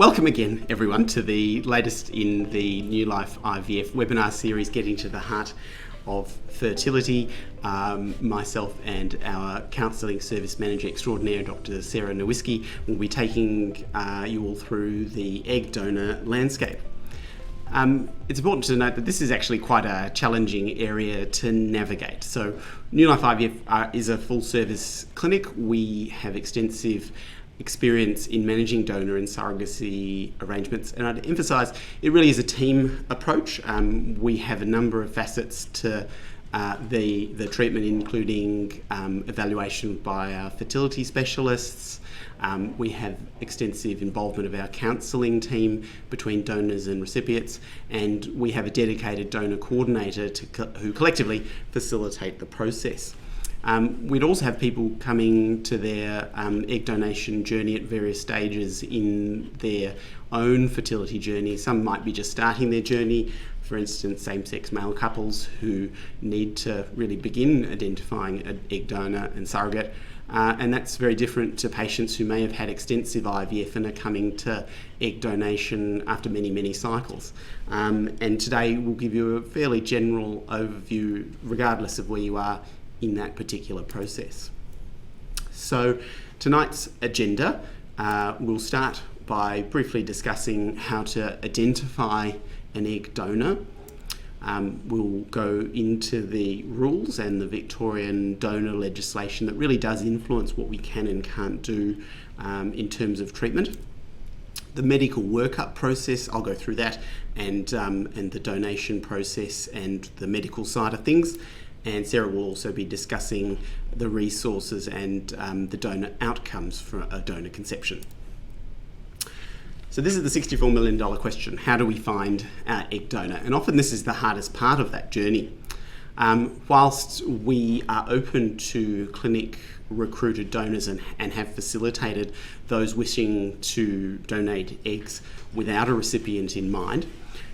Welcome again, everyone, to the latest in the New Life IVF webinar series, Getting to the Heart of Fertility. Myself and our Counselling Service Manager Extraordinaire, Dr. Sarah Nowicki, will be taking you all through the egg donor landscape. It's important to note that this is actually quite a challenging area to navigate. So New Life IVF is a full service clinic. We have extensive experience in managing donor and surrogacy arrangements, and I'd emphasise it really is a team approach. We have a number of facets to the treatment, including evaluation by our fertility specialists. We have extensive involvement of our counselling team between donors and recipients, and we have a dedicated donor coordinator who collectively facilitate the process. We'd also have people coming to their egg donation journey at various stages in their own fertility journey. Some might be just starting their journey, for instance, same-sex male couples who need to really begin identifying an egg donor and surrogate. And that's very different to patients who may have had extensive IVF and are coming to egg donation after many, many cycles. And today we'll give you a fairly general overview, regardless of where you are in that particular process. So tonight's agenda, we'll start by briefly discussing how to identify an egg donor. We'll go into the rules and the Victorian donor legislation that really does influence what we can and can't do in terms of treatment. The medical workup process, I'll go through that, and the donation process and the medical side of things. And Sarah will also be discussing the resources and the donor outcomes for a donor conception. So this is the $64 million question. How do we find our egg donor? And often this is the hardest part of that journey. Whilst we are open to clinic recruited donors and have facilitated those wishing to donate eggs without a recipient in mind,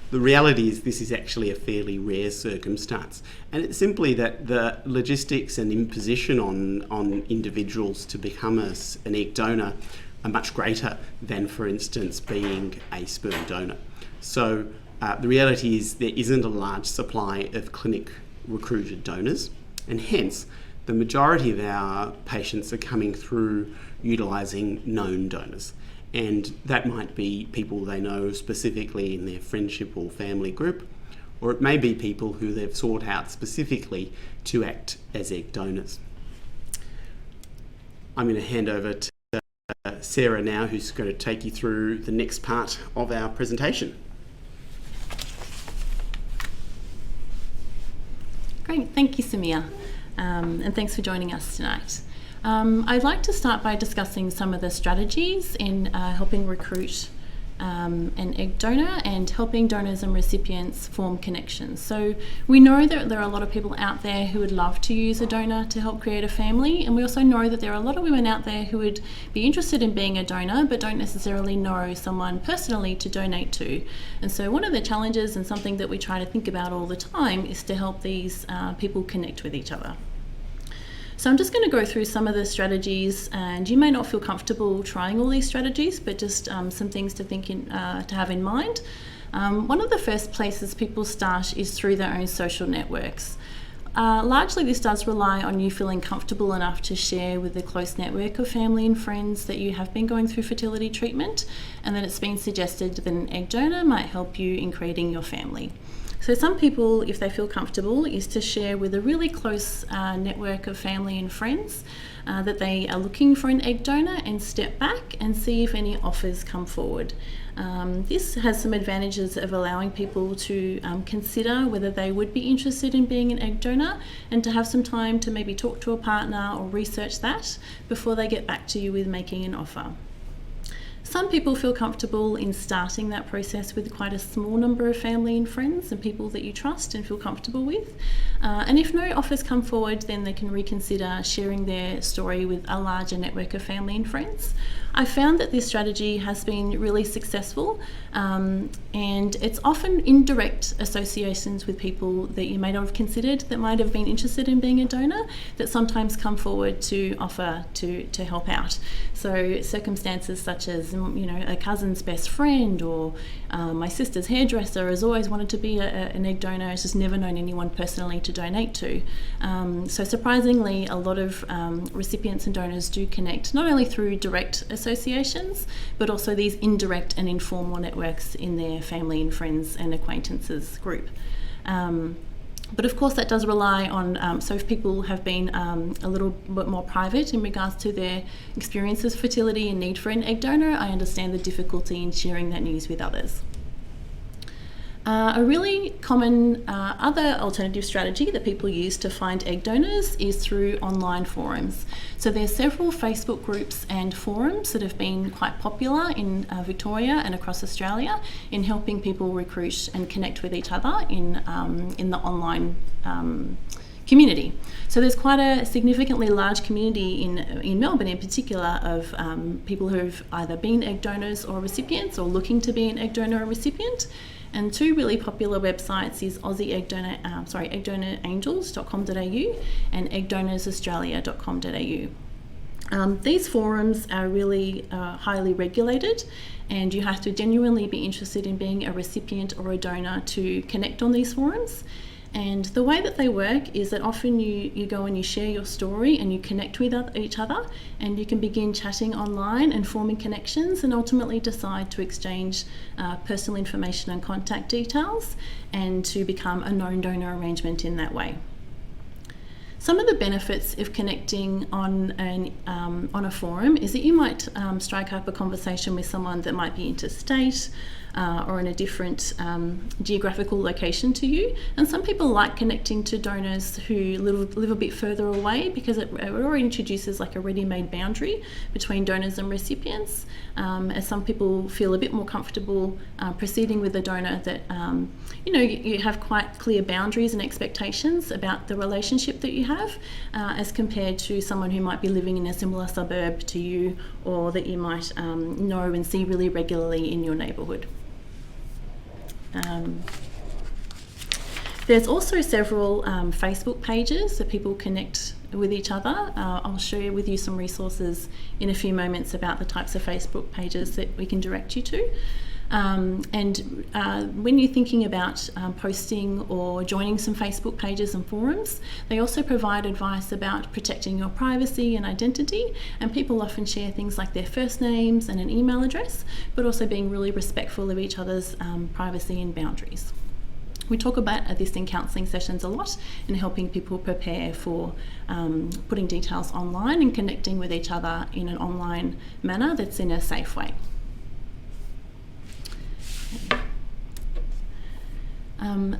the reality is this is actually a fairly rare circumstance, and it's simply that the logistics and imposition on individuals to become an egg donor are much greater than, for instance, being a sperm donor. So the reality is there isn't a large supply of clinic recruited donors, and hence the majority of our patients are coming through utilising known donors. And that might be people they know specifically in their friendship or family group, or it may be people who they've sought out specifically to act as egg donors. I'm going to hand over to Sarah now, who's going to take you through the next part of our presentation. Great, thank you, Samir, and thanks for joining us tonight. I'd like to start by discussing some of the strategies in helping recruit an egg donor and helping donors and recipients form connections. So we know that there are a lot of people out there who would love to use a donor to help create a family, and we also know that there are a lot of women out there who would be interested in being a donor but don't necessarily know someone personally to donate to. And so one of the challenges, and something that we try to think about all the time, is to help these people connect with each other. So I'm just going to go through some of the strategies, and you may not feel comfortable trying all these strategies, but just some things to to have in mind. One of the first places people start is through their own social networks. Largely this does rely on you feeling comfortable enough to share with a close network of family and friends that you have been going through fertility treatment, and that it's been suggested that an egg donor might help you in creating your family. So some people, if they feel comfortable, is to share with a really close network of family and friends that they are looking for an egg donor, and step back and see if any offers come forward. This has some advantages of allowing people to consider whether they would be interested in being an egg donor, and to have some time to maybe talk to a partner or research that before they get back to you with making an offer. Some people feel comfortable in starting that process with quite a small number of family and friends and people that you trust and feel comfortable with. And if no offers come forward, then they can reconsider sharing their story with a larger network of family and friends. I found that this strategy has been really successful, and it's often indirect associations with people that you may not have considered that might have been interested in being a donor that sometimes come forward to offer to help out. So circumstances such as, a cousin's best friend, or my sister's hairdresser has always wanted to be an egg donor, has just never known anyone personally to donate to. So surprisingly, a lot of recipients and donors do connect not only through direct associations, but also these indirect and informal networks in their family and friends and acquaintances group. But of course that does rely on, so if people have been a little bit more private in regards to their experiences of fertility and need for an egg donor, I understand the difficulty in sharing that news with others. A really common other alternative strategy that people use to find egg donors is through online forums. So there's several Facebook groups and forums that have been quite popular in Victoria and across Australia in helping people recruit and connect with each other in the online community. So there's quite a significantly large community in Melbourne in particular of people who've either been egg donors or recipients, or looking to be an egg donor or recipient. And two really popular websites is eggdonorangels.com.au and eggdonorsaustralia.com.au. These forums are really highly regulated, and you have to genuinely be interested in being a recipient or a donor to connect on these forums. And the way that they work is that often you go and you share your story and you connect with each other, and you can begin chatting online and forming connections, and ultimately decide to exchange personal information and contact details, and to become a known donor arrangement in that way. Some of the benefits of connecting on a forum is that you might strike up a conversation with someone that might be interstate or in a different geographical location to you. And some people like connecting to donors who live a bit further away, because it already introduces like a ready-made boundary between donors and recipients, as some people feel a bit more comfortable proceeding with a donor that you have quite clear boundaries and expectations about the relationship that you have, as compared to someone who might be living in a similar suburb to you, or that you might know and see really regularly in your neighbourhood. There's also several Facebook pages that people connect with each other. I'll share with you some resources in a few moments about the types of Facebook pages that we can direct you to. When you're thinking about posting or joining some Facebook pages and forums, they also provide advice about protecting your privacy and identity, and people often share things like their first names and an email address, but also being really respectful of each other's privacy and boundaries. We talk about this in counselling sessions a lot, in helping people prepare for putting details online and connecting with each other in an online manner that's in a safe way.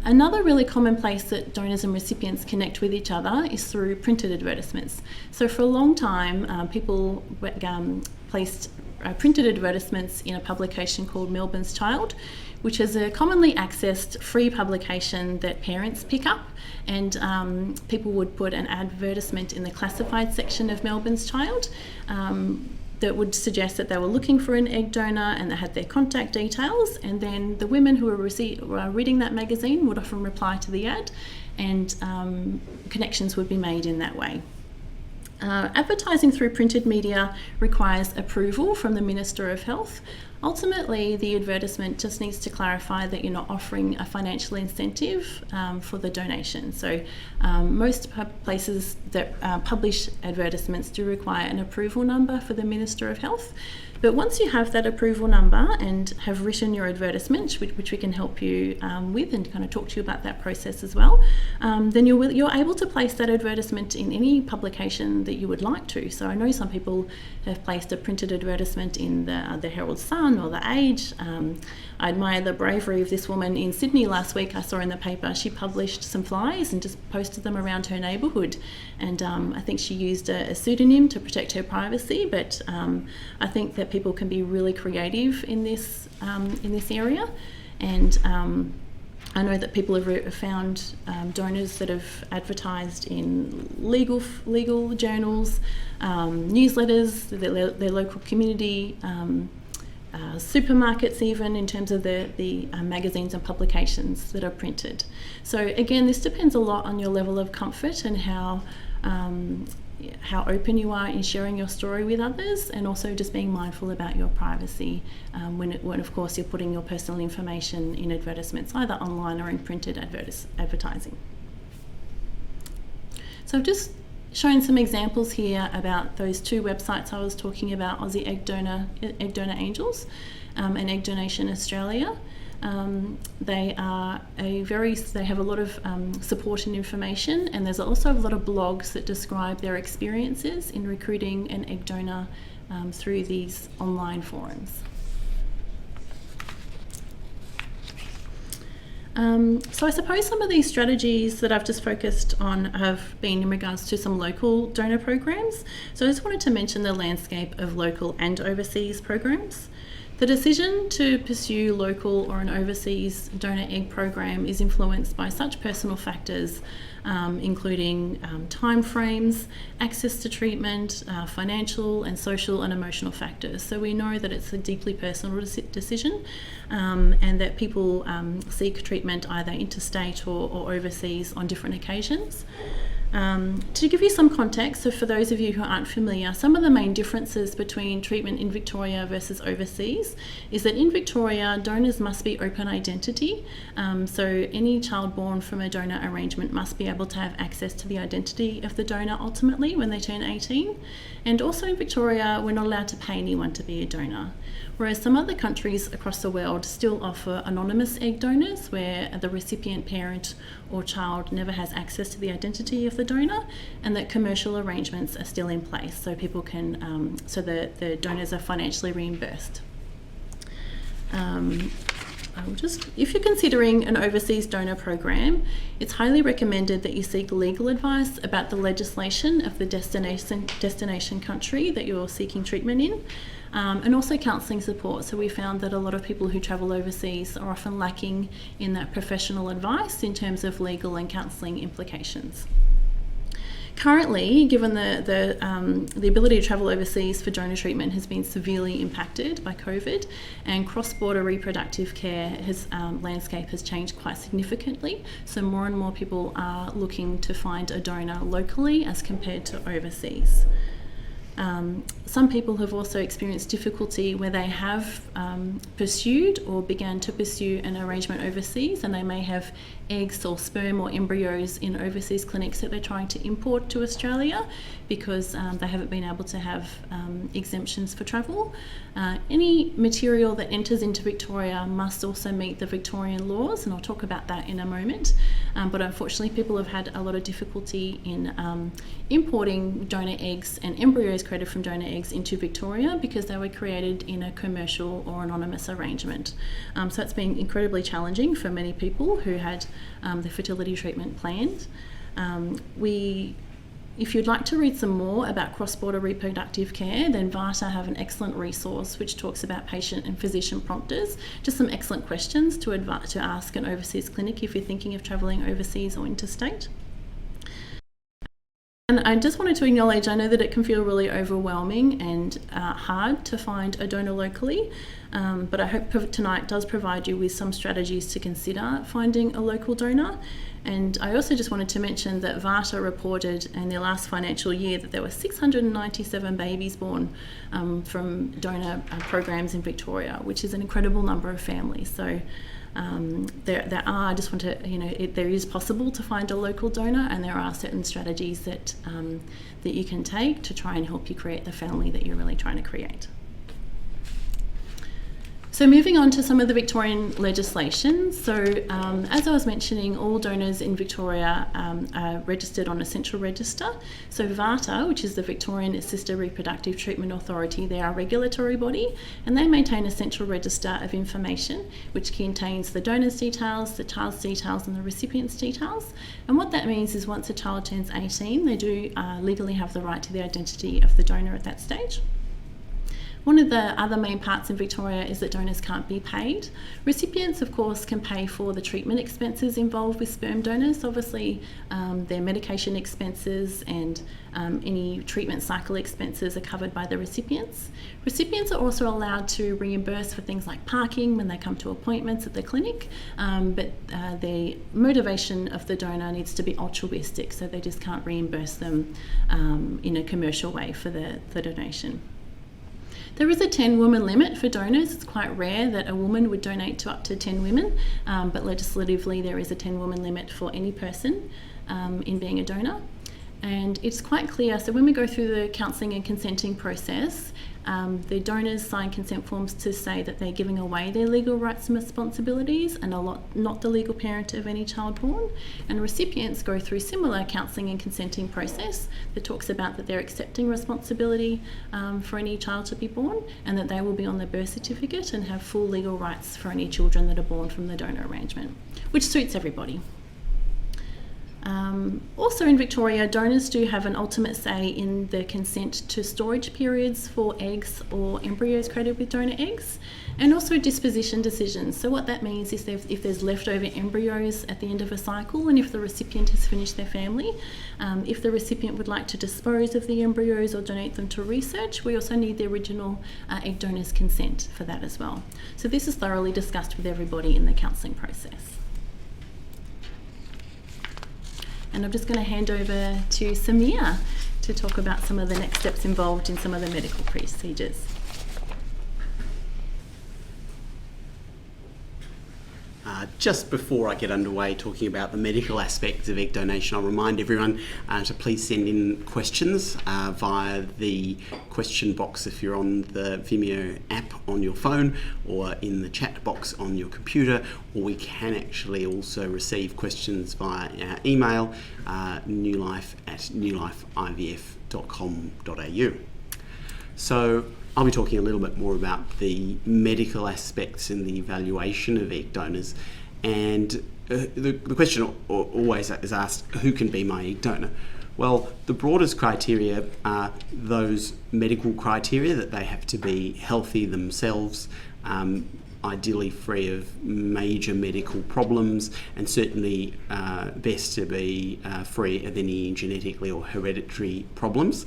Another really common place that donors and recipients connect with each other is through printed advertisements. So for a long time, people placed printed advertisements in a publication called Melbourne's Child, which is a commonly accessed free publication that parents pick up, and people would put an advertisement in the classified section of Melbourne's Child that would suggest that they were looking for an egg donor, and they had their contact details, and then the women who were reading that magazine would often reply to the ad, and connections would be made in that way. Advertising through printed media requires approval from the Minister of Health. Ultimately, the advertisement just needs to clarify that you're not offering a financial incentive for the donation. So most places that publish advertisements do require an approval number for the Minister of Health. But once you have that approval number and have written your advertisement, which we can help you with and kind of talk to you about that process as well, then you're able to place that advertisement in any publication that you would like to. So I know some people have placed a printed advertisement in the Herald Sun or the Age. I admire the bravery of this woman in Sydney last week. I saw in the paper she published some flyers and just posted them around her neighbourhood. And I think she used a pseudonym to protect her privacy, but I think that people can be really creative in this area, and I know that people have found donors that have advertised in legal journals, newsletters, their local community, supermarkets, even in terms of the magazines and publications that are printed. So again, this depends a lot on your level of comfort and how open you are in sharing your story with others, and also just being mindful about your privacy when of course you're putting your personal information in advertisements, either online or in printed advertising. So I've just shown some examples here about those two websites I was talking about, Aussie Egg Donor Angels and Egg Donation Australia. They have a lot of support and information, and there's also a lot of blogs that describe their experiences in recruiting an egg donor through these online forums. So I suppose some of these strategies that I've just focused on have been in regards to some local donor programs. So I just wanted to mention the landscape of local and overseas programs. The decision to pursue local or an overseas donor egg program is influenced by such personal factors, including time frames, access to treatment, financial and social and emotional factors. So we know that it's a deeply personal decision, and that people seek treatment either interstate or overseas on different occasions. To give you some context, so for those of you who aren't familiar, some of the main differences between treatment in Victoria versus overseas is that in Victoria, donors must be open identity. So any child born from a donor arrangement must be able to have access to the identity of the donor ultimately when they turn 18. And also in Victoria, we're not allowed to pay anyone to be a donor. Whereas some other countries across the world still offer anonymous egg donors, where the recipient parent or child never has access to the identity of the donor, and that commercial arrangements are still in place, so people can, so the donors are financially reimbursed. If you're considering an overseas donor program, it's highly recommended that you seek legal advice about the legislation of the destination country that you're seeking treatment in, and also counselling support. So we found that a lot of people who travel overseas are often lacking in that professional advice in terms of legal and counselling implications. Currently, given the ability to travel overseas for donor treatment has been severely impacted by COVID, and cross-border reproductive care landscape has changed quite significantly. So more and more people are looking to find a donor locally as compared to overseas. Some people have also experienced difficulty where they have pursued or began to pursue an arrangement overseas, and they may have eggs or sperm or embryos in overseas clinics that they're trying to import to Australia because they haven't been able to have exemptions for travel. Any material that enters into Victoria must also meet the Victorian laws, and I'll talk about that in a moment. But unfortunately, people have had a lot of difficulty in importing donor eggs and embryos created from donor eggs into Victoria because they were created in a commercial or anonymous arrangement. So it's been incredibly challenging for many people who had their fertility treatment planned. If you'd like to read some more about cross-border reproductive care, then VARTA have an excellent resource which talks about patient and physician prompters, just some excellent questions to ask an overseas clinic if you're thinking of travelling overseas or interstate. And I just wanted to acknowledge, I know that it can feel really overwhelming and hard to find a donor locally, but I hope tonight does provide you with some strategies to consider finding a local donor. And I also just wanted to mention that VARTA reported in their last financial year that there were 697 babies born from donor programs in Victoria, which is an incredible number of families. So I just want to, there is possible to find a local donor, and there are certain strategies that you can take to try and help you create the family that you're really trying to create. So moving on to some of the Victorian legislation. So as I was mentioning, all donors in Victoria are registered on a central register. So VARTA, which is the Victorian Assisted Reproductive Treatment Authority, they are a regulatory body, and they maintain a central register of information which contains the donor's details, the child's details, and the recipient's details. And what that means is once a child turns 18, they do legally have the right to the identity of the donor at that stage. One of the other main parts in Victoria is that donors can't be paid. Recipients, of course, can pay for the treatment expenses involved with sperm donors. Obviously, their medication expenses and any treatment cycle expenses are covered by the recipients. Recipients are also allowed to reimburse for things like parking when they come to appointments at the clinic, but the motivation of the donor needs to be altruistic, so they just can't reimburse them in a commercial way for the donation. There is a 10-woman limit for donors. It's quite rare that a woman would donate to up to 10 women, but legislatively there is a 10-woman limit for any person in being a donor. And it's quite clear, so when we go through the counselling and consenting process, the donors sign consent forms to say that they're giving away their legal rights and responsibilities and are not the legal parent of any child born. And recipients go through similar counselling and consenting process that talks about that they're accepting responsibility for any child to be born, and that they will be on the birth certificate and have full legal rights for any children that are born from the donor arrangement, which suits everybody. Also in Victoria, donors do have an ultimate say in the consent to storage periods for eggs or embryos created with donor eggs, and also disposition decisions. So what that means is if there's leftover embryos at the end of a cycle, and if the recipient has finished their family, if the recipient would like to dispose of the embryos or donate them to research, we also need the original egg donor's consent for that as well. So this is thoroughly discussed with everybody in the counselling process. And I'm just going to hand over to Samir to talk about some of the next steps involved in some of the medical procedures. Just before I get underway talking about the medical aspects of egg donation, I'll remind everyone to please send in questions via the question box if you're on the Vimeo app on your phone, or in the chat box on your computer, or we can actually also receive questions via our email, newlife@newlifeivf.com.au. So I'll be talking a little bit more about the medical aspects and the evaluation of egg donors. And the question always is asked, who can be my egg donor? Well, the broadest criteria are those medical criteria, that they have to be healthy themselves, ideally free of major medical problems, and certainly best to be free of any genetically or hereditary problems.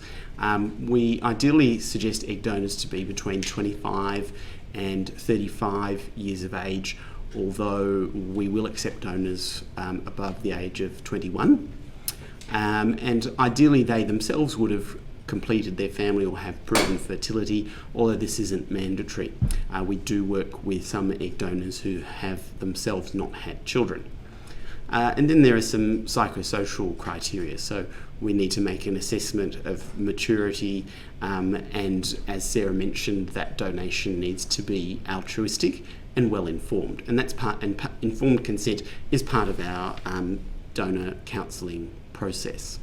We ideally suggest egg donors to be between 25 and 35 years of age, although we will accept donors above the age of 21. And ideally they themselves would have completed their family or have proven fertility, although this isn't mandatory. We do work with some egg donors who have themselves not had children. And then there are some psychosocial criteria. So we need to make an assessment of maturity, and as Sarah mentioned, that donation needs to be altruistic and well informed. And that's informed consent is part of our donor counselling process.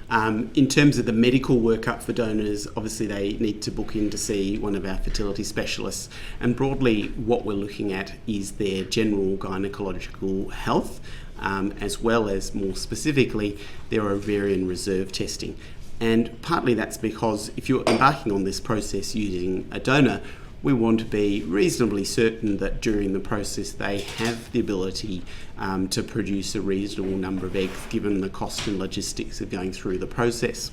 In terms of the medical workup for donors, obviously they need to book in to see one of our fertility specialists, and broadly what we're looking at is their general gynecological health, as well as more specifically their ovarian reserve testing. And partly that's because if you're embarking on this process using a donor, we want to be reasonably certain that during the process they have the ability to produce a reasonable number of eggs, given the cost and logistics of going through the process.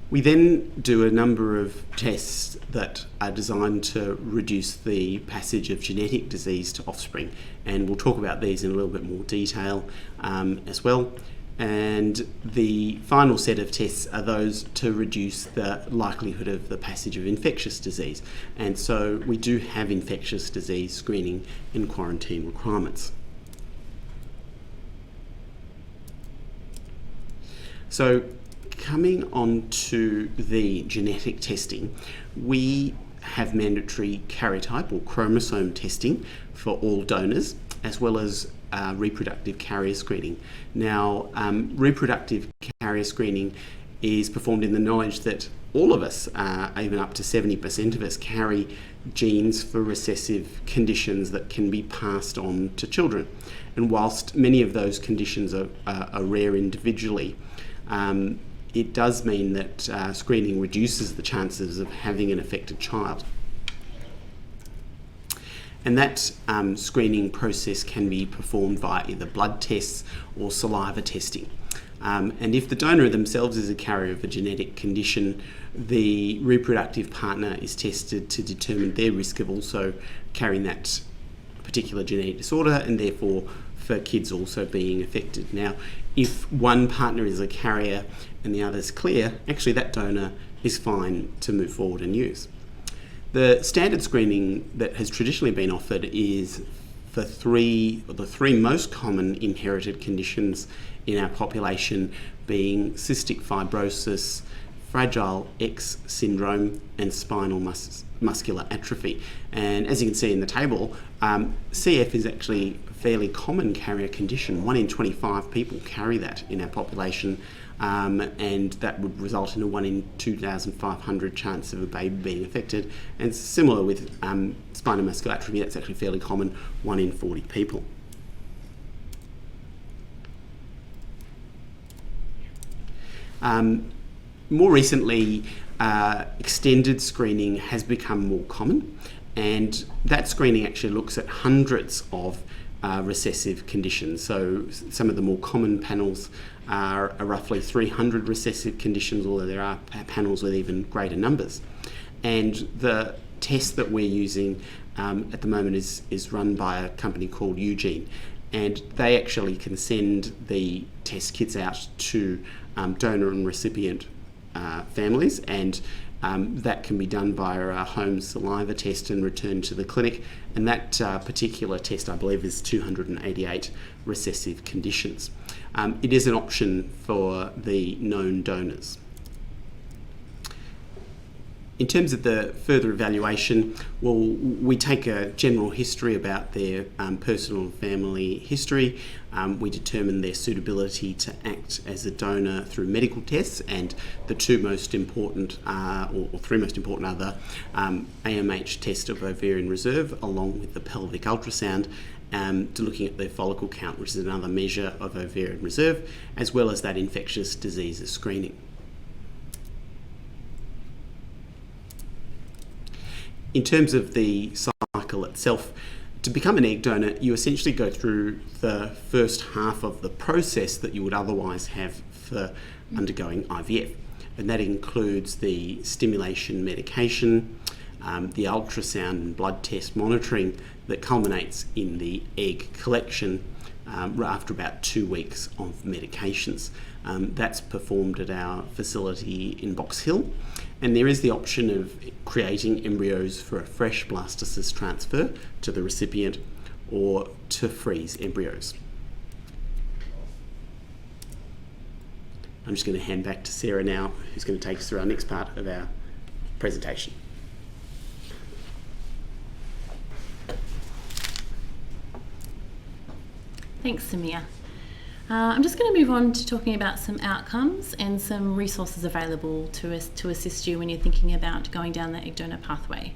We then do a number of tests that are designed to reduce the passage of genetic disease to offspring, and we'll talk about these in a little bit more detail as well. And the final set of tests are those to reduce the likelihood of the passage of infectious disease. And so we do have infectious disease screening and quarantine requirements. So coming on to the genetic testing, we have mandatory karyotype or chromosome testing for all donors, as well as reproductive carrier screening. Now, reproductive carrier screening is performed in the knowledge that all of us, even up to 70% of us, carry genes for recessive conditions that can be passed on to children. And whilst many of those conditions are rare individually, it does mean that screening reduces the chances of having an affected child. And that screening process can be performed via either blood tests or saliva testing. And if the donor themselves is a carrier of a genetic condition, the reproductive partner is tested to determine their risk of also carrying that particular genetic disorder, and therefore for kids also being affected. Now, if one partner is a carrier and the other's clear, actually that donor is fine to move forward and use. The standard screening that has traditionally been offered is for the three most common inherited conditions in our population, being cystic fibrosis, Fragile X syndrome, and spinal muscular atrophy. And as you can see in the table, CF is actually a fairly common carrier condition. 1 in 25 people carry that in our population, and that would result in a 1 in 2,500 chance of a baby being affected. And similar with spinal muscular atrophy, that's actually fairly common, 1 in 40 people. More recently, extended screening has become more common, and that screening actually looks at hundreds of recessive conditions. So some of the more common panels are roughly 300 recessive conditions, although there are panels with even greater numbers. And the test that we're using at the moment is run by a company called Eugene, and they actually can send the test kits out to donor and recipient families, and that can be done via a home saliva test and returned to the clinic. And that particular test, I believe, is 288 recessive conditions. It is an option for the known donors. In terms of the further evaluation, well, we take a general history about their personal and family history. We determine their suitability to act as a donor through medical tests, and the two most important, or three most important, are the AMH test of ovarian reserve, along with the pelvic ultrasound, to looking at their follicle count, which is another measure of ovarian reserve, as well as that infectious diseases screening. In terms of the cycle itself, to become an egg donor, you essentially go through the first half of the process that you would otherwise have for undergoing IVF. And that includes the stimulation medication, the ultrasound and blood test monitoring that culminates in the egg collection after about 2 weeks of medications. That's performed at our facility in Box Hill. And there is the option of creating embryos for a fresh blastocyst transfer to the recipient, or to freeze embryos. I'm just going to hand back to Sarah now, who's going to take us through our next part of our presentation. Thanks, Samir. I'm just going to move on to talking about some outcomes and some resources available to assist you when you're thinking about going down the egg donor pathway.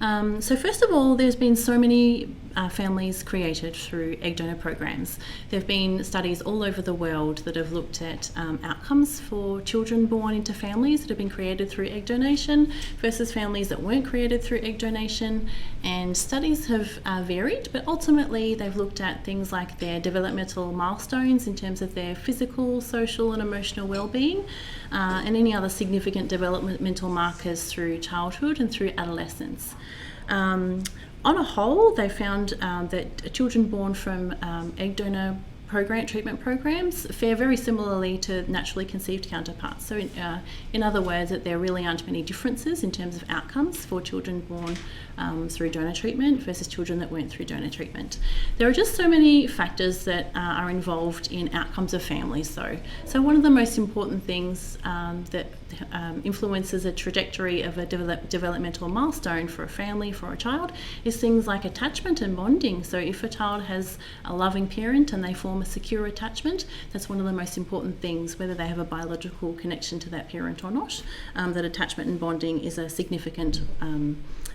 So first of all, there's been so many families created through egg donor programs. There have been studies all over the world that have looked at outcomes for children born into families that have been created through egg donation versus families that weren't created through egg donation. And studies have varied, but ultimately they've looked at things like their developmental milestones in terms of their physical, social and emotional well-being, and any other significant developmental markers through childhood and through adolescence. On a whole, they found that children born from egg donor treatment programs fare very similarly to naturally conceived counterparts. So in other words, that there really aren't many differences in terms of outcomes for children born through donor treatment versus children that weren't through donor treatment. There are just so many factors that are involved in outcomes of families though. So one of the most important things that influences a trajectory of a developmental milestone for a family, for a child, is things like attachment and bonding. So if a child has a loving parent and they form a secure attachment, that's one of the most important things, whether they have a biological connection to that parent or not. That attachment and bonding is a significant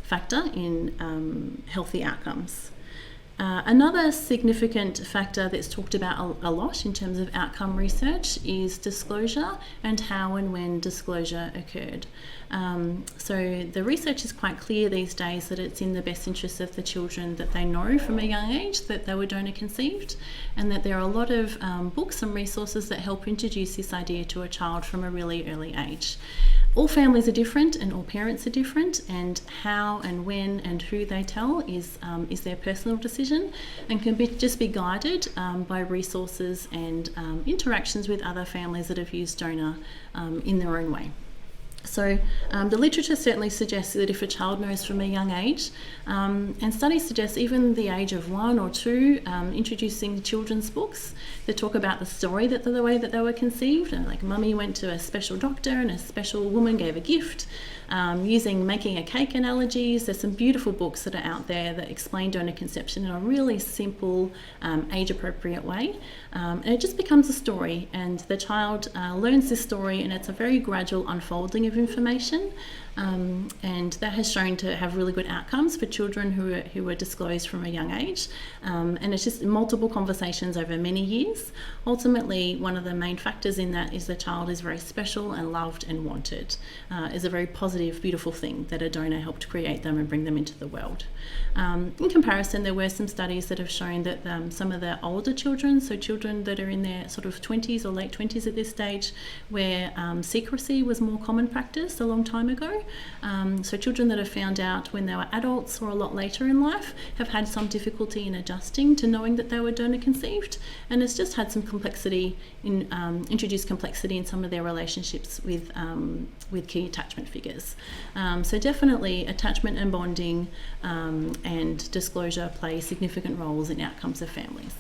factor in healthy outcomes. Another significant factor that's talked about a lot in terms of outcome research is disclosure and how and when disclosure occurred. So the research is quite clear these days that it's in the best interest of the children that they know from a young age that they were donor conceived, and that there are a lot of books and resources that help introduce this idea to a child from a really early age. All families are different and all parents are different, and how and when and who they tell is their personal decision, and can just be guided by resources and interactions with other families that have used donor in their own way. So the literature certainly suggests that if a child knows from a young age, and studies suggest even the age of 1 or 2, introducing children's books that talk about the story, that the way that they were conceived, and like mummy went to a special doctor and a special woman gave a gift, using making a cake analogies. There's some beautiful books that are out there that explain donor conception in a really simple, age-appropriate way. And it just becomes a story, and the child learns this story, and it's a very gradual unfolding of information. And that has shown to have really good outcomes for children who were disclosed from a young age. And it's just multiple conversations over many years. Ultimately, one of the main factors in that is the child is very special and loved and wanted. Is a very positive, beautiful thing that a donor helped create them and bring them into the world. In comparison, there were some studies that have shown that some of the older children, so children that are in their sort of 20s or late 20s at this stage, where secrecy was more common practice a long time ago. So children that have found out when they were adults or a lot later in life have had some difficulty in adjusting to knowing that they were donor conceived, and it's just had some complexity introduced complexity in some of their relationships with key attachment figures. So definitely attachment and bonding and disclosure play significant roles in outcomes of families.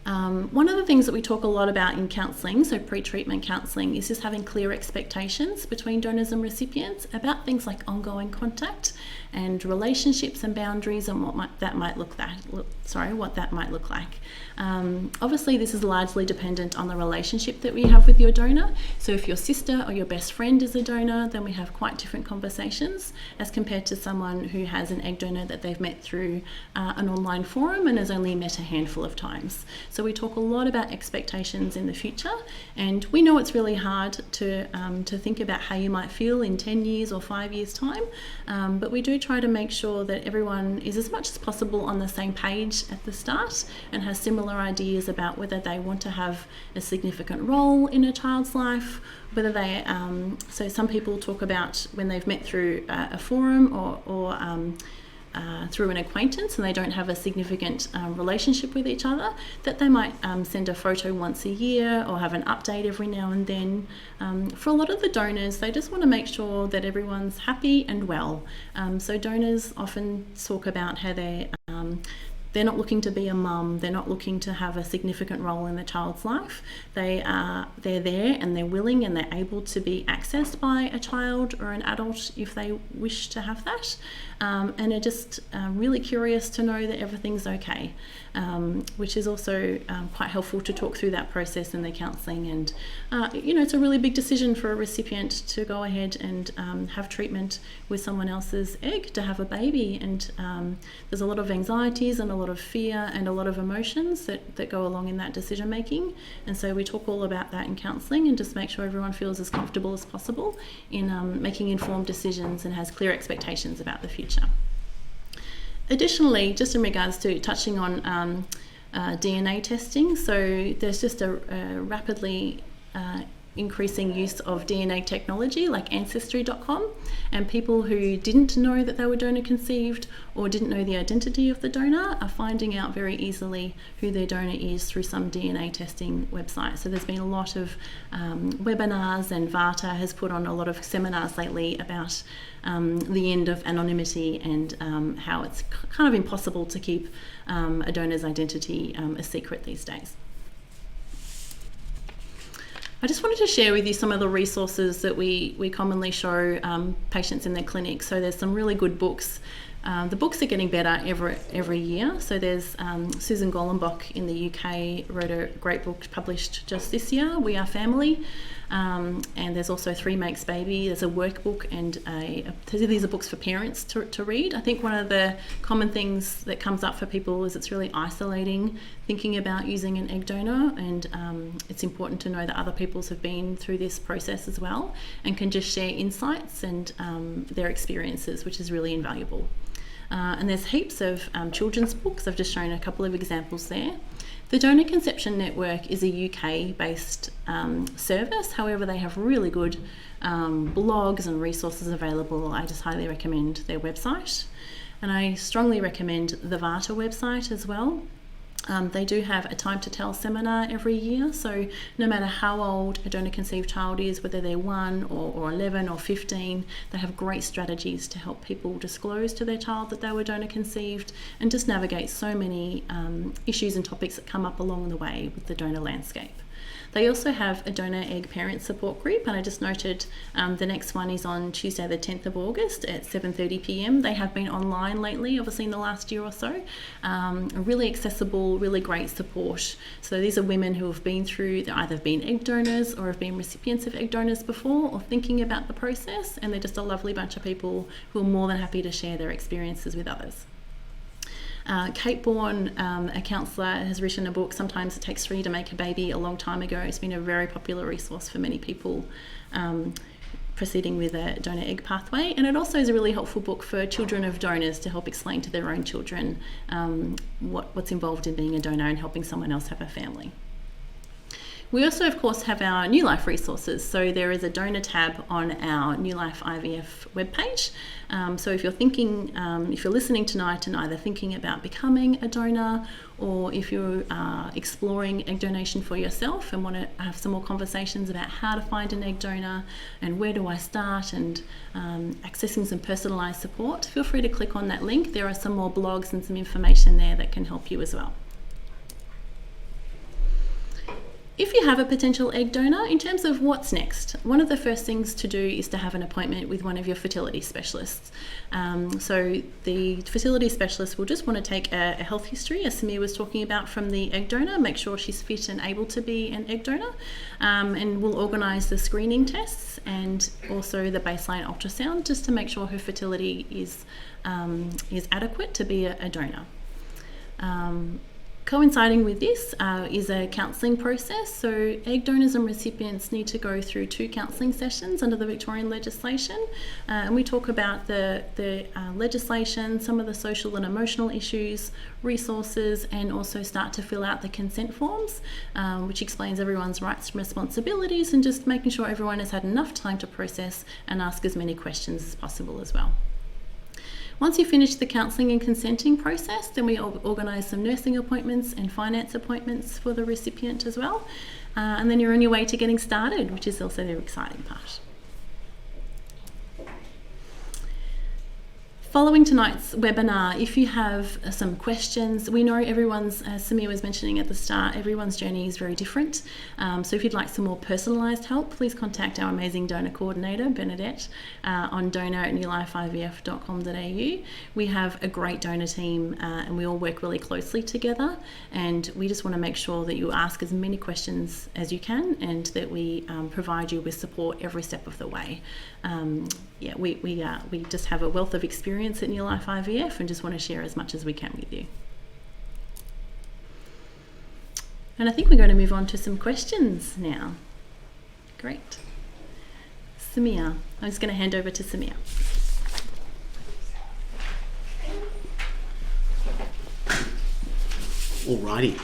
One of the things that we talk a lot about in counselling, so pre-treatment counselling, is just having clear expectations between donors and recipients about things like ongoing contact and relationships and boundaries, and what that might look like. Obviously, this is largely dependent on the relationship that we have with your donor. So if your sister or your best friend is a donor, then we have quite different conversations as compared to someone who has an egg donor that they've met through an online forum and has only met a handful of times. So we talk a lot about expectations in the future, and we know it's really hard to think about how you might feel in 10 years or 5 years' time, but we do try to make sure that everyone is as much as possible on the same page at the start and has similar ideas about whether they want to have a significant role in a child's life, whether they, so some people talk about when they've met through a forum or through an acquaintance and they don't have a significant relationship with each other, that they might send a photo once a year or have an update every now and then. For a lot of the donors, they just want to make sure that everyone's happy and well. So donors often talk about how they're not looking to be a mum, they're not looking to have a significant role in the child's life. They're there and they're willing and they're able to be accessed by a child or an adult if they wish to have that, and are just really curious to know that everything's okay, which is also quite helpful to talk through that process in the counselling. And it's a really big decision for a recipient to go ahead and have treatment with someone else's egg, to have a baby, and there's a lot of anxieties and a lot of fear and a lot of emotions that go along in that decision making. And so we talk all about that in counselling and just make sure everyone feels as comfortable as possible in making informed decisions and has clear expectations about the future. Additionally, just in regards to touching on DNA testing, so there's just a rapidly increasing use of DNA technology like Ancestry.com, and people who didn't know that they were donor conceived or didn't know the identity of the donor are finding out very easily who their donor is through some DNA testing website. So there's been a lot of webinars, and VARTA has put on a lot of seminars lately about the end of anonymity and how it's kind of impossible to keep a donor's identity a secret these days. I just wanted to share with you some of the resources that we commonly show patients in their clinic. So there's some really good books. The books are getting better every year. So there's Susan Gollenbach in the UK wrote a great book published just this year, We Are Family. And there's also 3 Makes Baby. There's a workbook and these are books for parents to read. I think one of the common things that comes up for people is it's really isolating thinking about using an egg donor, and it's important to know that other people have been through this process as well and can just share insights and their experiences, which is really invaluable. And there's heaps of children's books. I've just shown a couple of examples there. The Donor Conception Network is a UK-based service. However, they have really good blogs and resources available. I just highly recommend their website. And I strongly recommend the VARTA website as well. They do have a Time to Tell seminar every year, so no matter how old a donor-conceived child is, whether they're 1 or 11 or 15, they have great strategies to help people disclose to their child that they were donor-conceived and just navigate so many issues and topics that come up along the way with the donor landscape. They also have a donor egg parent support group, and I just noted the next one is on Tuesday the 10th of August at 7:30 p.m. They have been online lately, obviously in the last year or so. Really accessible, really great support. So these are women who have been through, they've either been egg donors or have been recipients of egg donors before or thinking about the process, and they're just a lovely bunch of people who are more than happy to share their experiences with others. Kate Bourne, a counsellor, has written a book, Sometimes It Takes 3 to Make a Baby, a long time ago. It's been a very popular resource for many people proceeding with a donor egg pathway. And it also is a really helpful book for children of donors to help explain to their own children what's involved in being a donor and helping someone else have a family. We also, of course, have our New Life resources. So there is a donor tab on our New Life IVF webpage. So if you're thinking, if you're listening tonight and either thinking about becoming a donor, or if you are exploring egg donation for yourself and want to have some more conversations about how to find an egg donor and where do I start, and accessing some personalised support, feel free to click on that link. There are some more blogs and some information there that can help you as well. If you have a potential egg donor, in terms of what's next, one of the first things to do is to have an appointment with one of your fertility specialists. So the fertility specialist will just want to take a health history, as Samir was talking about, from the egg donor, make sure she's fit and able to be an egg donor, and we'll organise the screening tests and also the baseline ultrasound just to make sure her fertility is adequate to be a donor. Coinciding with this is a counselling process. So egg donors and recipients need to go through 2 counselling sessions under the Victorian legislation. And we talk about the legislation, some of the social and emotional issues, resources, and also start to fill out the consent forms, which explains everyone's rights and responsibilities, and just making sure everyone has had enough time to process and ask as many questions as possible as well. Once you finish the counselling and consenting process, then we organise some nursing appointments and finance appointments for the recipient as well. And then you're on your way to getting started, which is also the exciting part. Following tonight's webinar, if you have some questions, we know everyone's, as Samir was mentioning at the start, everyone's journey is very different. So if you'd like some more personalised help, please contact our amazing donor coordinator, Bernadette, on donor@newlifeivf.com.au. We have a great donor team and we all work really closely together, and we just want to make sure that you ask as many questions as you can and that we provide you with support every step of the way. We just have a wealth of experience at New Life IVF and just want to share as much as we can with you. And I think we're going to move on to some questions now. Great. Samir, I'm just going to hand over to Samir. Alrighty.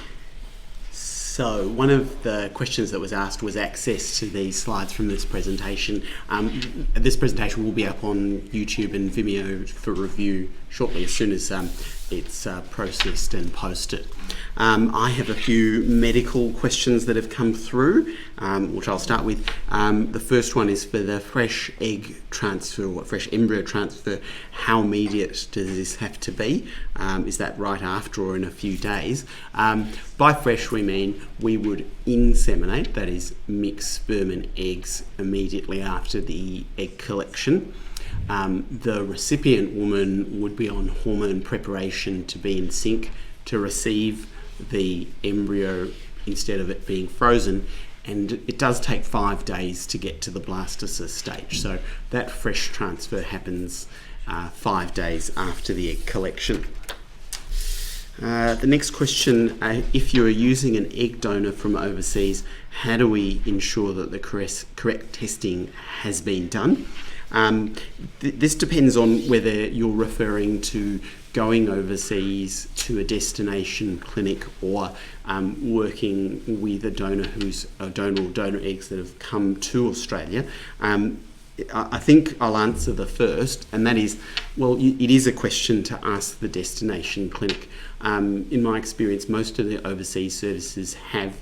So one of the questions that was asked was access to these slides from this presentation. This presentation will be up on YouTube and Vimeo for review shortly, as soon as it's processed and posted. I have a few medical questions that have come through, which I'll start with. The first one is for the fresh egg transfer or fresh embryo transfer. How immediate does this have to be? Is that right after or in a few days? By fresh we mean we would inseminate, that is mix sperm and eggs immediately after the egg collection. The recipient woman would be on hormone preparation to be in sync to receive the embryo instead of it being frozen, and it does take 5 days to get to the blastocyst stage. So that fresh transfer happens 5 days after the egg collection. The next question, if you are using an egg donor from overseas, how do we ensure that the correct testing has been done? This depends on whether you're referring to going overseas to a destination clinic or working with a donor who's a donor or donor eggs that have come to Australia. I think I'll answer the first, and that is, well, it is a question to ask the destination clinic. In my experience, most of the overseas services have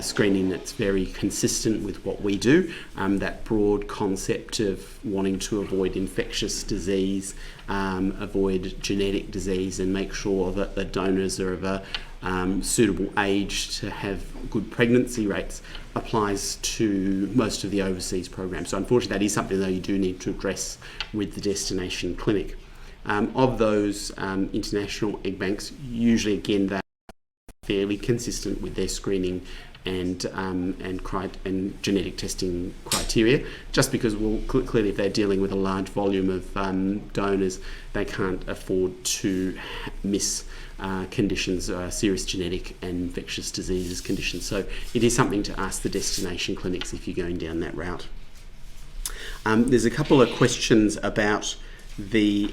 screening that's very consistent with what we do. That broad concept of wanting to avoid infectious disease, avoid genetic disease, and make sure that the donors are of a suitable age to have good pregnancy rates applies to most of the overseas programs. So unfortunately, that is something that you do need to address with the destination clinic. Of those international egg banks, usually again they're fairly consistent with their screening and genetic testing criteria. Just because, well, clearly if they're dealing with a large volume of donors, they can't afford to miss conditions, serious genetic and infectious diseases conditions. So it is something to ask the destination clinics if you're going down that route. There's a couple of questions about the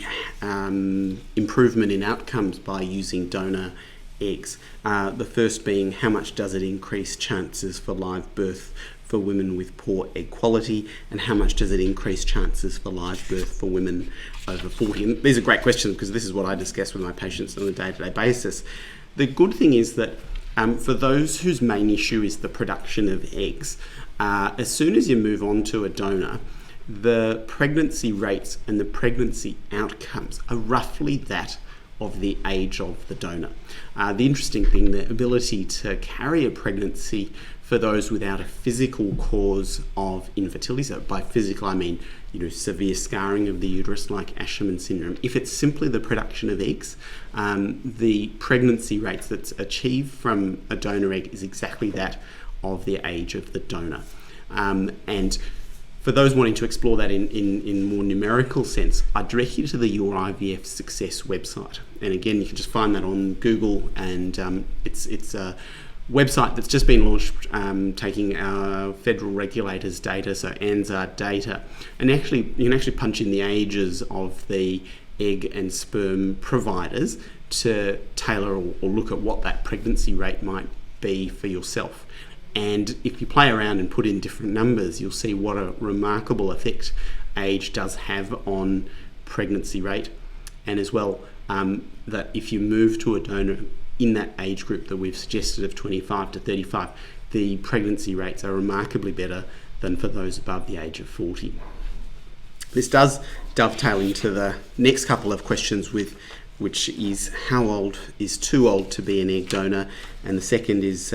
improvement in outcomes by using donor eggs. The first being, how much does it increase chances for live birth for women with poor egg quality, and how much does it increase chances for live birth for women over 40? And these are great questions because this is what I discuss with my patients on a day-to-day basis. The good thing is that for those whose main issue is the production of eggs, as soon as you move on to a donor, the pregnancy rates and the pregnancy outcomes are roughly that of the age of the donor. The interesting thing, the ability to carry a pregnancy for those without a physical cause of infertility, so by physical I mean severe scarring of the uterus like Asherman syndrome, if it's simply the production of eggs, the pregnancy rates that's achieved from a donor egg is exactly that of the age of the donor. And for those wanting to explore that in more numerical sense, I direct you to the Your IVF Success website. And again, you can just find that on Google, and it's a website that's just been launched, taking our federal regulators' data, so ANZAR data, and you can actually punch in the ages of the egg and sperm providers to tailor or look at what that pregnancy rate might be for yourself. And if you play around and put in different numbers, you'll see what a remarkable effect age does have on pregnancy rate. And as well, that if you move to a donor in that age group that we've suggested of 25 to 35, the pregnancy rates are remarkably better than for those above the age of 40. This does dovetail into the next couple of questions, which is how old is too old to be an egg donor? And the second is,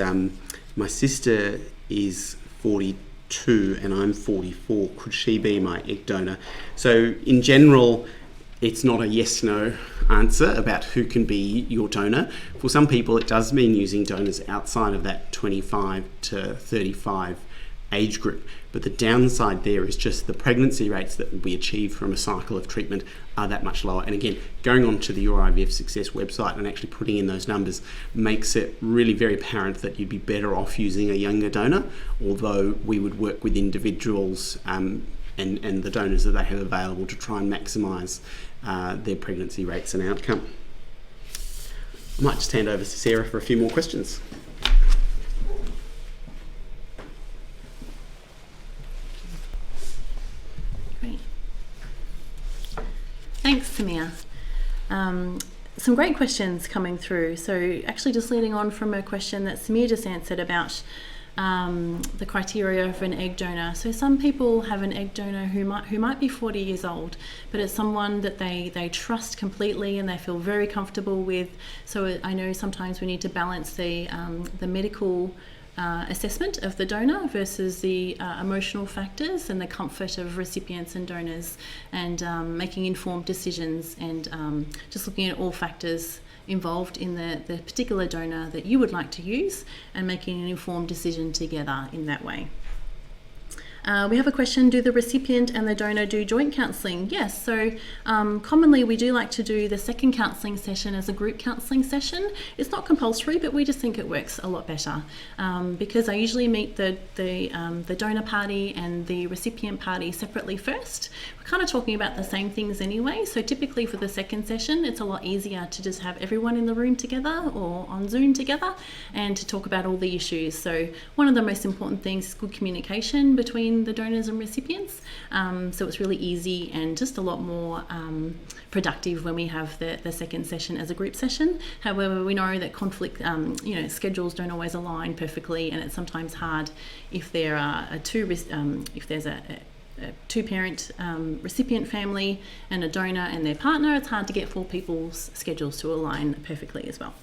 my sister is 42 and I'm 44. Could she be my egg donor? So in general, it's not a yes-no answer about who can be your donor. For some people, it does mean using donors outside of that 25 to 35 age group. But the downside there is just the pregnancy rates that will be achieved from a cycle of treatment are that much lower. And again, going on to the Your IVF Success website and actually putting in those numbers makes it really very apparent that you'd be better off using a younger donor, although we would work with individuals and the donors that they have available to try and maximise their pregnancy rates and outcome. I might just hand over to Sarah for a few more questions. Thanks, Samia. Some great questions coming through. So actually just leading on from a question that Samia just answered about the criteria for an egg donor. So some people have an egg donor who might be 40 years old, but it's someone that they trust completely and they feel very comfortable with. So I know sometimes we need to balance the medical assessment of the donor versus the emotional factors and the comfort of recipients and donors, and making informed decisions and just looking at all factors involved in the particular donor that you would like to use and making an informed decision together in that way. We have a question, do the recipient and the donor do joint counselling? Yes, so commonly we do like to do the second counselling session as a group counselling session. It's not compulsory, but we just think it works a lot better because I usually meet the donor party and the recipient party separately first. We're kind of talking about the same things anyway, so typically for the second session it's a lot easier to just have everyone in the room together or on Zoom together and to talk about all the issues. So one of the most important things is good communication between the donors and recipients, so it's really easy and just a lot more productive when we have the second session as a group session. However, we know that conflict, schedules don't always align perfectly, and it's sometimes hard if there are if there's a two-parent recipient family and a donor and their partner. It's hard to get 4 people's schedules to align perfectly as well.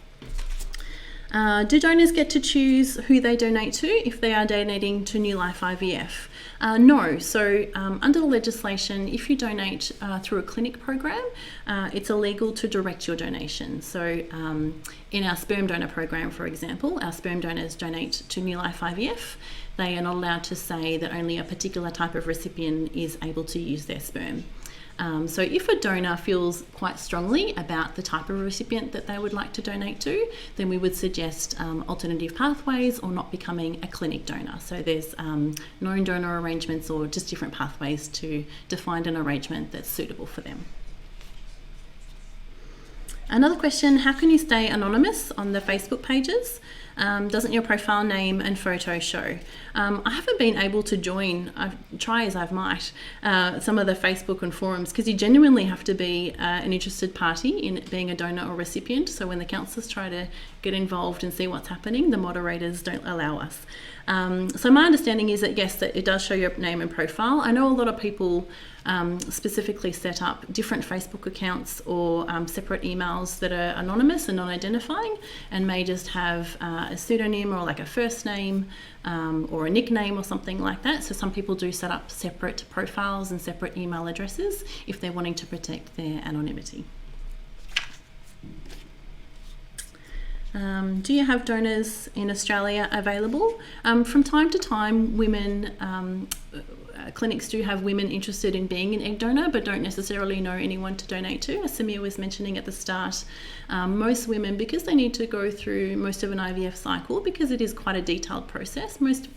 Do donors get to choose who they donate to if they are donating to New Life IVF? No. So under the legislation, if you donate through a clinic program, it's illegal to direct your donation. So in our sperm donor program, for example, our sperm donors donate to New Life IVF. They are not allowed to say that only a particular type of recipient is able to use their sperm. So if a donor feels quite strongly about the type of recipient that they would like to donate to, then we would suggest alternative pathways or not becoming a clinic donor. So there's known donor arrangements or just different pathways to find an arrangement that's suitable for them. Another question, how can you stay anonymous on the Facebook pages? Doesn't your profile name and photo show? I haven't been able to join, try as I might, some of the Facebook and forums, because you genuinely have to be an interested party in being a donor or recipient. So when the counsellors try to get involved and see what's happening, the moderators don't allow us. So my understanding is that yes, that it does show your name and profile. I know a lot of people specifically set up different Facebook accounts or separate emails that are anonymous and non-identifying and may just have a pseudonym or like a first name or a nickname or something like that. So some people do set up separate profiles and separate email addresses if they're wanting to protect their anonymity. Do you have donors in Australia available? From time to time, clinics do have women interested in being an egg donor but don't necessarily know anyone to donate to. As Samir was mentioning at the start, most women, because they need to go through most of an IVF cycle, because it is quite a detailed process, most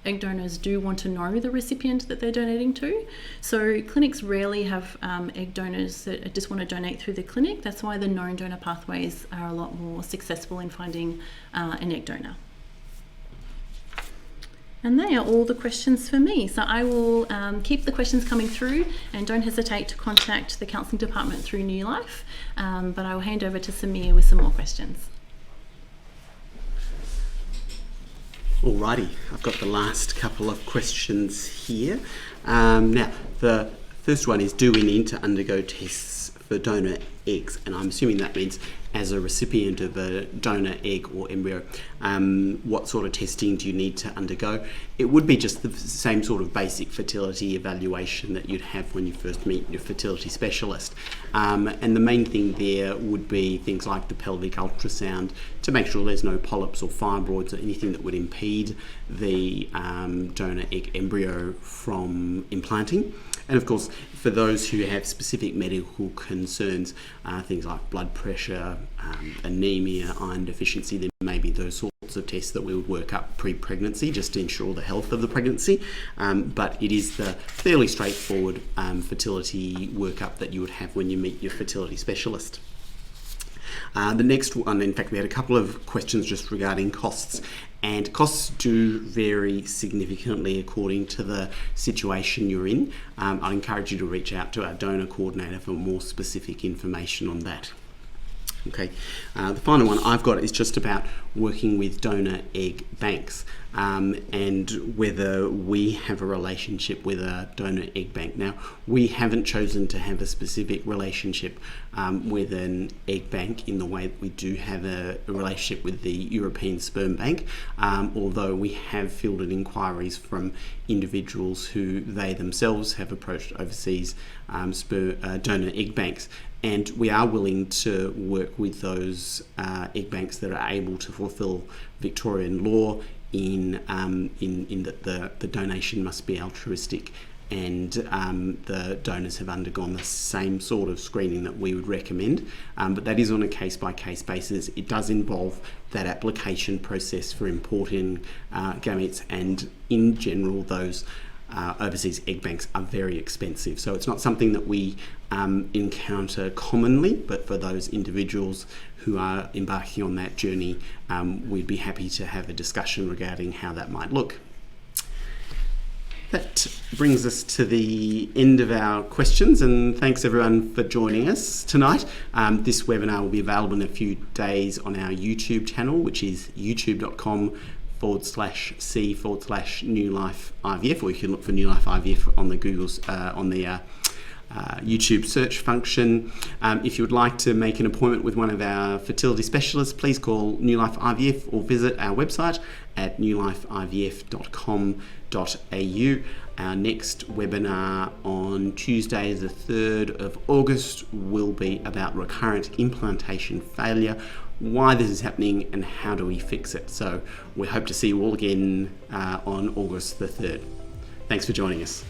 egg donors do want to know the recipient that they're donating to. So clinics rarely have egg donors that just want to donate through the clinic. That's why the known donor pathways are a lot more successful in finding an egg donor. And they are all the questions for me. So I will keep the questions coming through, and don't hesitate to contact the counselling department through New Life. But I will hand over to Samir with some more questions. Alrighty, I've got the last couple of questions here. Now, the first one is, do we need to undergo tests for donor eggs? And I'm assuming that means as a recipient of a donor egg or embryo, what sort of testing do you need to undergo? It would be just the same sort of basic fertility evaluation that you'd have when you first meet your fertility specialist. And the main thing there would be things like the pelvic ultrasound to make sure there's no polyps or fibroids or anything that would impede the donor egg embryo from implanting. And of course, for those who have specific medical concerns, things like blood pressure, anemia, iron deficiency, there may be those sorts of tests that we would work up pre-pregnancy just to ensure the health of the pregnancy. But it is the fairly straightforward fertility workup that you would have when you meet your fertility specialist. The next one, in fact, we had a couple of questions just regarding costs. And costs do vary significantly according to the situation you're in. I'd encourage you to reach out to our donor coordinator for more specific information on that. Okay, the final one I've got is just about working with donor egg banks. and whether we have a relationship with a donor egg bank. Now, we haven't chosen to have a specific relationship with an egg bank in the way that we do have a relationship with the European Sperm Bank, although we have fielded inquiries from individuals who they themselves have approached overseas donor egg banks. And we are willing to work with those egg banks that are able to fulfil Victorian law in that the donation must be altruistic, and the donors have undergone the same sort of screening that we would recommend. But that is on a case-by-case basis. It does involve that application process for importing gametes, and in general, those overseas egg banks are very expensive. So it's not something that we encounter commonly, but for those individuals who are embarking on that journey, we'd be happy to have a discussion regarding how that might look. That brings us to the end of our questions, and thanks everyone for joining us tonight. This webinar will be available in a few days on our YouTube channel, which is youtube.com/c/New Life IVF, or you can look for New Life IVF on the YouTube search function. If you would like to make an appointment with one of our fertility specialists, please call New Life IVF or visit our website at newlifeivf.com.au. Our next webinar on Tuesday, the 3rd of August, will be about recurrent implantation failure, why this is happening and how do we fix it. So we hope to see you all again on August the 3rd. Thanks for joining us.